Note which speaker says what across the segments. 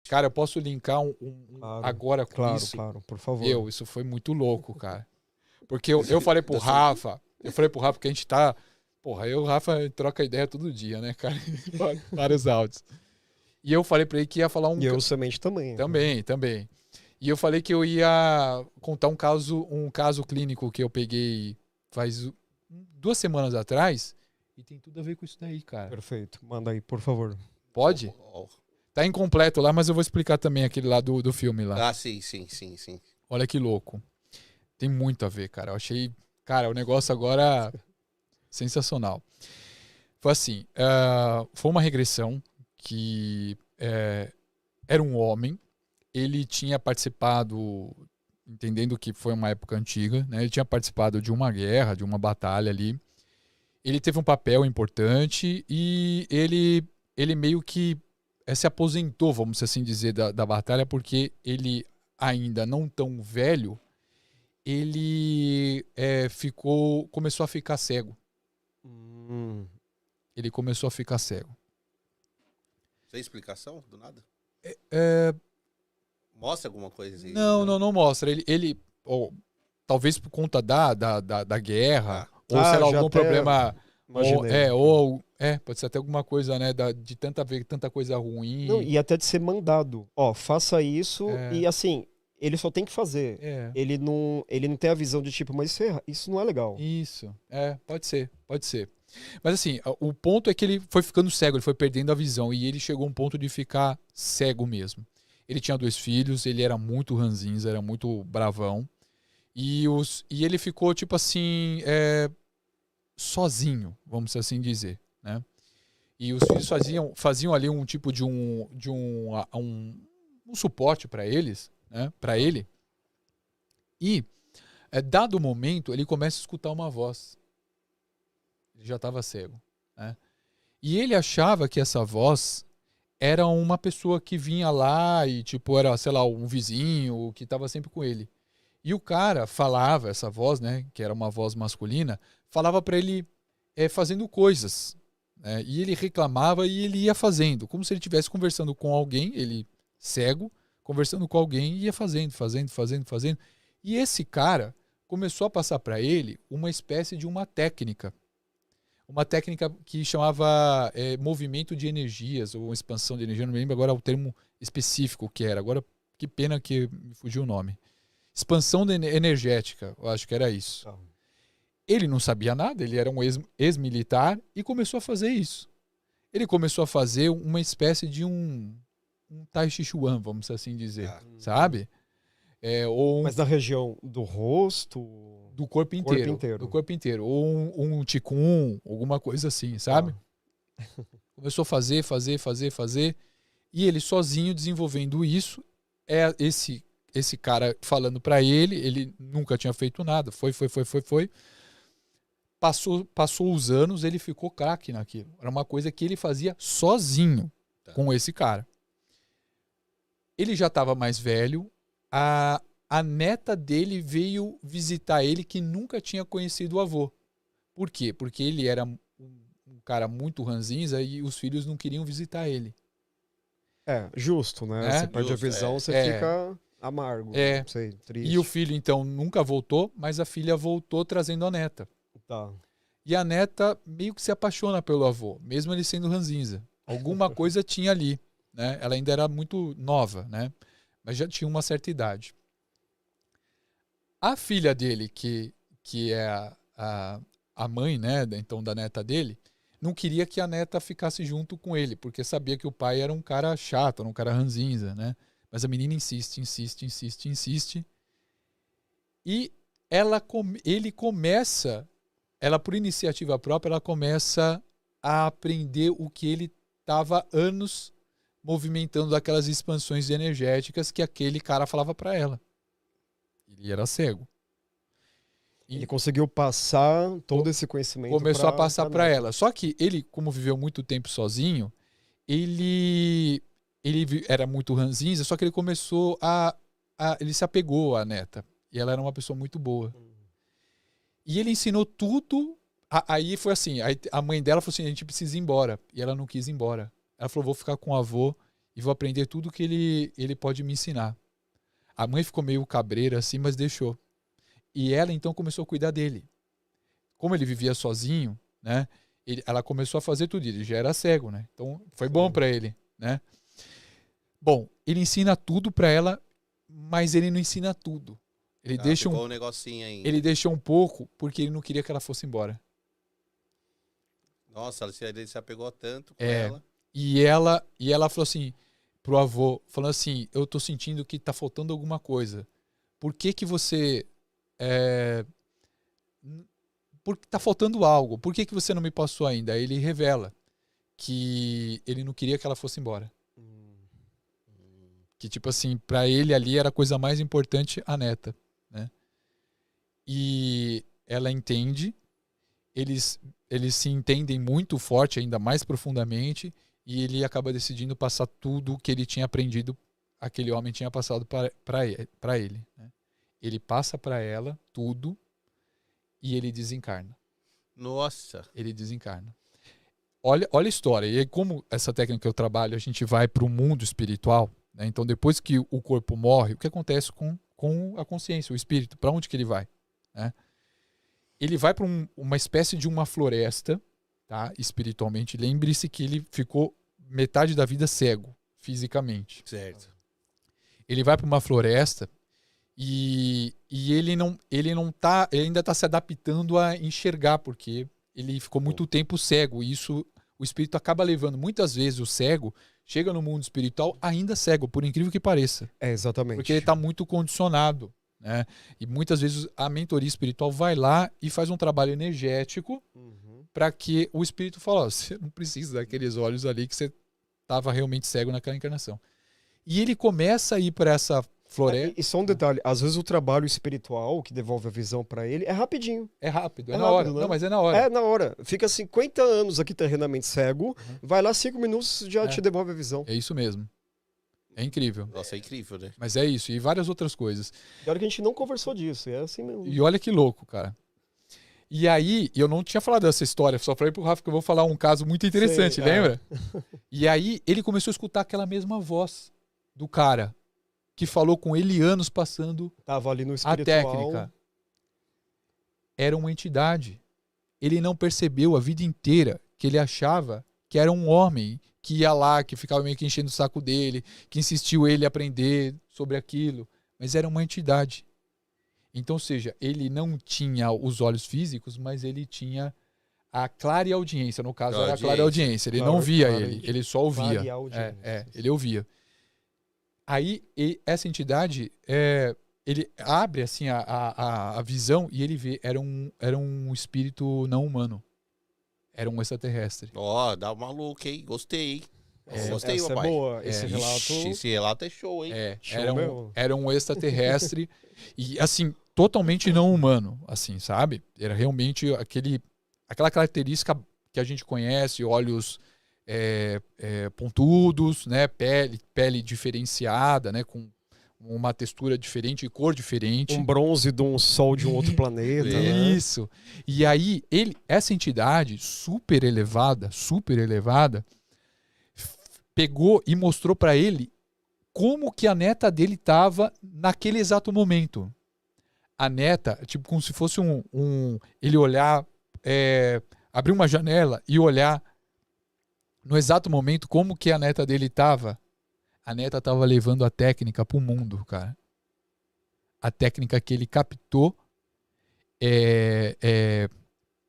Speaker 1: Cara, eu posso linkar
Speaker 2: Claro,
Speaker 1: agora com
Speaker 2: claro,
Speaker 1: isso.
Speaker 2: claro, por favor.
Speaker 1: Isso foi muito louco, cara. Porque eu falei pro Rafa, porque a gente tá... Porra, eu e o Rafa troca ideia todo dia, né, cara? Vários áudios. E eu falei pra ele que ia falar
Speaker 2: E eu somente também.
Speaker 1: Também. E eu falei que eu ia contar um caso clínico que eu peguei faz 2 semanas atrás. E tem tudo a ver com isso daí, cara.
Speaker 2: Perfeito. Manda aí, por favor.
Speaker 1: Pode? Tá incompleto lá, mas eu vou explicar também aquele lá do filme lá.
Speaker 3: Ah, sim.
Speaker 1: Olha que louco. Tem muito a ver, cara. Eu achei, cara, o negócio agora sensacional. Foi assim, foi uma regressão que era um homem, ele tinha participado, entendendo que foi uma época antiga, né? Ele tinha participado de uma guerra, de uma batalha ali. Ele teve um papel importante e ele meio que se aposentou, vamos assim dizer, da batalha, porque ele, ainda não tão velho, ele começou a ficar cego. Ele começou a ficar cego.
Speaker 3: Sem explicação? Do nada?
Speaker 1: É,
Speaker 3: Mostra alguma coisa aí?
Speaker 1: não mostra. Ele talvez por conta da guerra, ou sei lá, algum problema. Pode ser até alguma coisa, né? De tanta coisa ruim.
Speaker 2: Não, e até de ser mandado. Ó, faça isso e assim, ele só tem que fazer. Ele não tem a visão de tipo, mas isso não é legal.
Speaker 1: Isso, pode ser. Mas assim, o ponto é que ele foi ficando cego, ele foi perdendo a visão e ele chegou a um ponto de ficar cego mesmo. Ele tinha 2 filhos, ele era muito ranzinza, era muito bravão. E ele ficou, tipo assim, sozinho, vamos assim dizer, né? E os filhos faziam ali um tipo de um suporte para eles, né? Para ele. E, dado o momento, ele começa a escutar uma voz. Ele já estava cego, né? E ele achava que essa voz era uma pessoa que vinha lá e, tipo, era, sei lá, um vizinho que estava sempre com ele. E o cara falava, essa voz, né, que era uma voz masculina, falava para ele fazendo coisas, né? E ele reclamava e ele ia fazendo, como se ele estivesse conversando com alguém, ele cego, conversando com alguém e ia fazendo. E esse cara começou a passar para ele uma espécie de uma técnica que chamava movimento de energias, ou expansão de energia, não me lembro agora o termo específico que era, agora que pena que me fugiu o nome. Expansão energética, eu acho que era isso. Ele não sabia nada, ele era um ex-militar e começou a fazer isso. Ele começou a fazer uma espécie de um Tai Chi Chuan, vamos assim dizer, sabe?
Speaker 2: Mas da região do rosto...
Speaker 1: Do corpo inteiro. Do corpo inteiro. Ou um Qigong, alguma coisa assim, sabe? Começou a fazer. E ele sozinho desenvolvendo isso. Esse cara falando pra ele nunca tinha feito nada. Foi. Passou os anos, ele ficou craque naquilo. Era uma coisa que ele fazia sozinho com esse cara. Ele já estava mais velho. A neta dele veio visitar ele, que nunca tinha conhecido o avô. Por quê? Porque ele era um cara muito ranzinza e os filhos não queriam visitar ele.
Speaker 2: Justo, né? Você perde a visão, você fica amargo. Não sei, triste.
Speaker 1: E o filho, então, nunca voltou, mas a filha voltou trazendo a neta.
Speaker 2: Tá.
Speaker 1: E a neta meio que se apaixona pelo avô, mesmo ele sendo ranzinza. Alguma coisa tinha ali, né? Ela ainda era muito nova, né? Mas já tinha uma certa idade. A filha dele, que é a mãe, né, então da neta dele, não queria que a neta ficasse junto com ele, porque sabia que o pai era um cara chato, era um cara ranzinza, né? Mas a menina insiste. E ele começa, por iniciativa própria, ela começa a aprender o que ele estava anos movimentando, aquelas expansões energéticas que aquele cara falava para ela. Ele era cego.
Speaker 2: Ele conseguiu passar todo esse conhecimento.
Speaker 1: Começou a passar para ela. Só que ele, como viveu muito tempo sozinho, ele era muito ranzinza, só que ele começou ele se apegou à neta. E ela era uma pessoa muito boa. E ele ensinou tudo. Aí foi assim, a mãe dela falou assim, a gente precisa ir embora. E ela não quis ir embora. Ela falou, vou ficar com o avô e vou aprender tudo que ele pode me ensinar. A mãe ficou meio cabreira assim, mas deixou. E ela então começou a cuidar dele. Como ele vivia sozinho, né? Ela começou a fazer tudo. Ele já era cego, né? Então foi bom para ele, né? Bom, ele ensina tudo para ela, mas ele não ensina tudo. Ele deixa
Speaker 3: um negocinho ainda.
Speaker 1: Ele deixou um pouco porque ele não queria que ela fosse embora.
Speaker 3: Nossa, ele se apegou tanto com ela.
Speaker 1: E ela falou assim pro avô, falando assim, eu tô sentindo que tá faltando alguma coisa. Por que você porque tá faltando algo? Por que você não me passou ainda? Aí ele revela que ele não queria que ela fosse embora. Que tipo assim, pra ele ali era a coisa mais importante a neta, né? E ela entende, eles se entendem muito forte, ainda mais profundamente, e ele acaba decidindo passar tudo o que ele tinha aprendido, aquele homem tinha passado para ele, né? Ele passa para ela tudo e ele desencarna.
Speaker 3: Nossa!
Speaker 1: Ele desencarna. Olha a história. E aí, como essa técnica que eu trabalho, a gente vai para o mundo espiritual, né? Então, depois que o corpo morre, o que acontece com a consciência, o espírito? Para onde que ele vai? Né? Ele vai para uma espécie de uma floresta, tá? Espiritualmente. Lembre-se que ele ficou metade da vida cego, fisicamente.
Speaker 3: Certo.
Speaker 1: Ele vai para uma floresta e ele ainda está se adaptando a enxergar, porque ele ficou muito tempo cego. E isso, o espírito acaba levando. Muitas vezes o cego chega no mundo espiritual ainda cego, por incrível que pareça.
Speaker 2: Exatamente.
Speaker 1: Porque ele está muito condicionado, né? E muitas vezes a mentoria espiritual vai lá e faz um trabalho energético para que o espírito fale, você não precisa daqueles olhos ali que você estava realmente cego naquela encarnação. E ele começa a ir para essa floresta.
Speaker 2: E só um detalhe, às vezes o trabalho espiritual que devolve a visão para ele é rapidinho.
Speaker 1: É rápido, é na hora.
Speaker 2: Né?
Speaker 1: Não, mas é na hora.
Speaker 2: É na hora. Fica 50 anos aqui terrenamente cego, vai lá 5 minutos já te devolve a visão.
Speaker 1: É isso mesmo. É incrível.
Speaker 3: Nossa, é incrível, né?
Speaker 1: Mas é isso, e várias outras coisas.
Speaker 2: E olha que a gente não conversou disso, é assim mesmo.
Speaker 1: E olha que louco, cara. E aí, eu não tinha falado dessa história, só falei pro Rafa que eu vou falar um caso muito interessante, lembra? E aí, ele começou a escutar aquela mesma voz do cara que falou com ele anos passando
Speaker 2: Tava ali no
Speaker 1: a
Speaker 2: espiritual.
Speaker 1: técnica. Era uma entidade. Ele não percebeu a vida inteira que ele achava que era um homem que ia lá, que ficava meio que enchendo o saco dele, que insistiu ele a aprender sobre aquilo. Mas era uma entidade. Então, ou seja, ele não tinha os olhos físicos, mas ele tinha a clareaudiência. No caso, era a clareaudiência. Ele não via ele só ouvia. Ele ouvia. Aí, essa entidade, ele abre assim a visão e ele vê, era um espírito não humano. Era um extraterrestre.
Speaker 3: Ó, dá uma louca, hein? Gostei, hein? Gostei,
Speaker 2: essa
Speaker 3: papai.
Speaker 2: É boa. Esse relato...
Speaker 3: Esse relato é show, hein?
Speaker 1: Era um extraterrestre e, assim, totalmente não humano, assim, sabe? Era realmente aquela característica que a gente conhece, olhos pontudos, né? Pele diferenciada, né? Com uma textura diferente e cor diferente.
Speaker 2: Um bronze de um sol de um outro planeta.
Speaker 1: Isso. Né? E aí, essa entidade super elevada, pegou e mostrou para ele como que a neta dele estava naquele exato momento. A neta, tipo, como se fosse ele olhar, abrir uma janela e olhar no exato momento como que a neta dele estava. A neta estava levando a técnica para o mundo, cara. A técnica que ele captou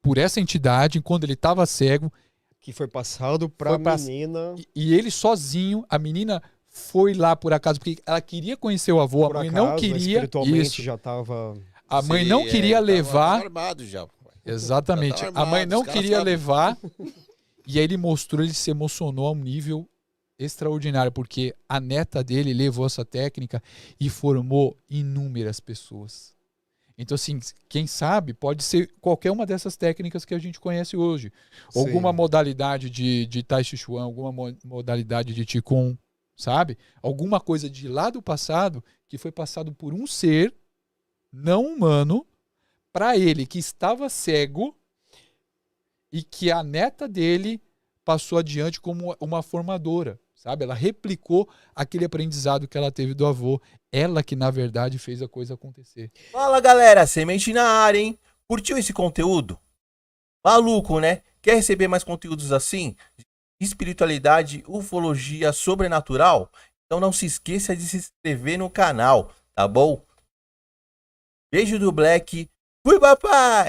Speaker 1: por essa entidade, quando ele estava cego.
Speaker 2: Que foi passado para a menina.
Speaker 1: E ele sozinho, a menina foi lá por acaso, porque ela queria conhecer o avô, a mãe não queria.
Speaker 2: Espiritualmente já estava.
Speaker 1: A mãe não queria levar.
Speaker 3: Tava armado já.
Speaker 1: Exatamente.
Speaker 3: Já armado,
Speaker 1: a mãe não queria levar. E aí ele mostrou, ele se emocionou a um nível extraordinário, porque a neta dele levou essa técnica e formou inúmeras pessoas. Então, assim, quem sabe pode ser qualquer uma dessas técnicas que a gente conhece hoje. Sim. Alguma modalidade de Tai Chi Chuan, alguma modalidade de Qigong, sabe? Alguma coisa de lá do passado que foi passado por um ser não humano para ele que estava cego e que a neta dele passou adiante como uma formadora, sabe? Ela replicou aquele aprendizado que ela teve do avô. Ela que, na verdade, fez a coisa acontecer.
Speaker 4: Fala, galera. Semente na área, hein? Curtiu esse conteúdo? Maluco, né? Quer receber mais conteúdos assim? Espiritualidade, ufologia, sobrenatural? Então não se esqueça de se inscrever no canal, tá bom? Beijo do Black. Fui, papai!